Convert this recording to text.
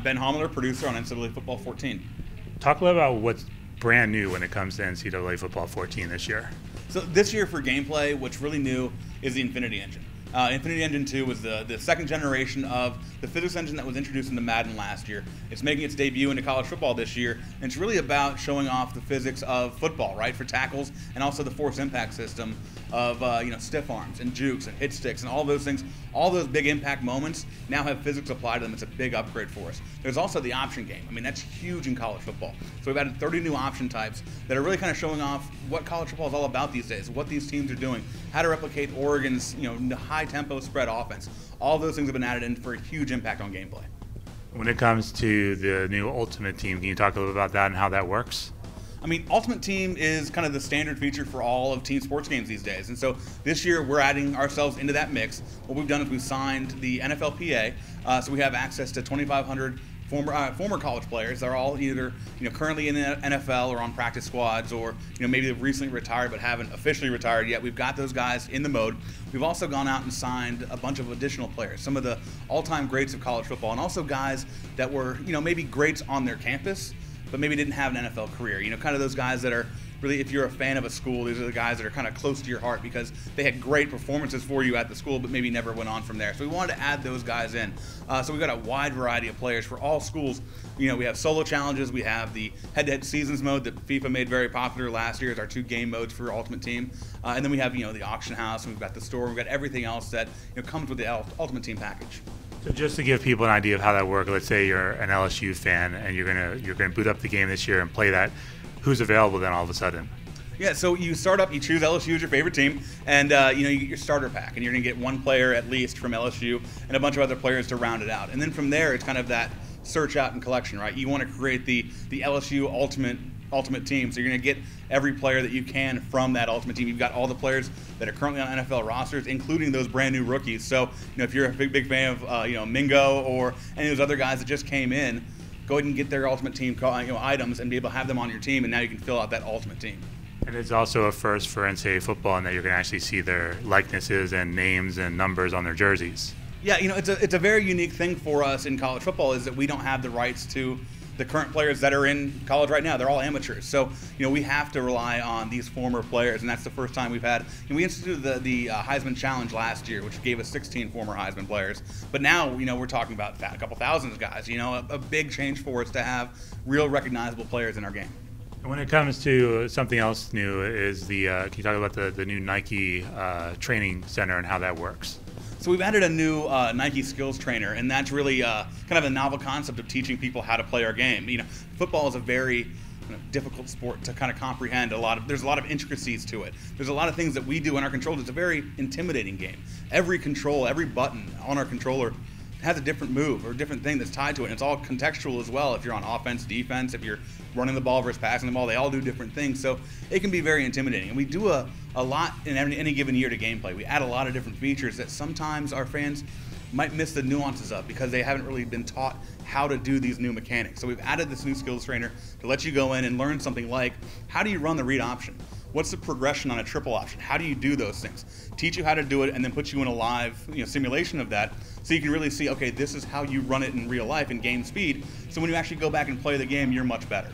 Ben Haumiller, producer on NCAA Football 14. Talk a little about what's brand new when it comes to NCAA Football 14 this year. So this year for gameplay, what's really new is the Infinity Engine. Infinity Engine 2 was the second generation of the physics engine that was introduced into Madden last year. It's making its debut into college football this year, and it's really about showing off the physics of football, right, for tackles, and also the force impact system of stiff arms and jukes and hit sticks and all those things. All those big impact moments now have physics applied to them. It's a big upgrade for us. There's also the option game. I mean, that's huge in college football. So we've added 30 new option types that are really kind of showing off what college football is all about these days, what these teams are doing, how to replicate Oregon's high tempo spread offense. All those things have been added in for a huge impact on gameplay. When it comes to the new Ultimate Team, can you talk a little about that and how that works? I mean, Ultimate Team is kind of the standard feature for all of team sports games these days. And so this year we're adding ourselves into that mix. What we've done is we've signed the NFLPA, so we have access to 2,500 former college players. They're all either currently in the NFL or on practice squads, or maybe they've recently retired but haven't officially retired yet. We've got those guys in the mode. We've also gone out and signed a bunch of additional players, some of the all-time greats of college football, and also guys that were maybe greats on their campus but maybe didn't have an NFL career. Kind of those guys that are really, if you're a fan of a school, these are the guys that are kind of close to your heart because they had great performances for you at the school, but maybe never went on from there. So we wanted to add those guys in. So we've got a wide variety of players for all schools. We have solo challenges. We have the head-to-head seasons mode that FIFA made very popular last year as our 2 game modes for Ultimate Team. And then we have, the auction house, and we've got the store. We've got everything else that comes with the Ultimate Team package. So just to give people an idea of how that works, let's say you're an LSU fan and you're gonna boot up the game this year and play that. Who's available then all of a sudden? Yeah, so you start up, you choose LSU as your favorite team, and you get your starter pack, and you're going to get one player at least from LSU and a bunch of other players to round it out. And then from there, it's kind of that search out and collection, right? You want to create the LSU ultimate team, so you're going to get every player that you can from that ultimate team. You've got all the players that are currently on NFL rosters, including those brand new rookies. So if you're a big fan of Mingo or any of those other guys that just came in, go ahead and get their ultimate team items and be able to have them on your team, and now you can fill out that ultimate team. And it's also a first for NCAA football in that you're going to actually see their likenesses and names and numbers on their jerseys. Yeah, it's a very unique thing for us in college football is that we don't have the rights to the current players that are in college right now. They're all amateurs. So, we have to rely on these former players, and that's the first time we've had. We instituted the Heisman Challenge last year, which gave us 16 former Heisman players. But now, we're talking about a couple thousand guys. A big change for us to have real recognizable players in our game. When it comes to something else new is can you talk about the new Nike training center and how that works? So we've added a new Nike skills trainer, and that's really kind of a novel concept of teaching people how to play our game. Football is a very difficult sport to kind of comprehend. There's a lot of intricacies to it. There's a lot of things that we do in our controllers. It's a very intimidating game. Every control, every button on our controller has a different move or a different thing that's tied to it, and it's all contextual as well. If you're on offense, defense, if you're running the ball versus passing the ball, they all do different things, so it can be very intimidating. And we do a lot in any given year to gameplay. We add a lot of different features that sometimes our fans might miss the nuances of because they haven't really been taught how to do these new mechanics. So we've added this new skills trainer to let you go in and learn something like, how do you run the read option? What's the progression on a triple option? How do you do those things? Teach you how to do it and then put you in a live simulation of that so you can really see, okay, this is how you run it in real life in game speed. So when you actually go back and play the game, you're much better.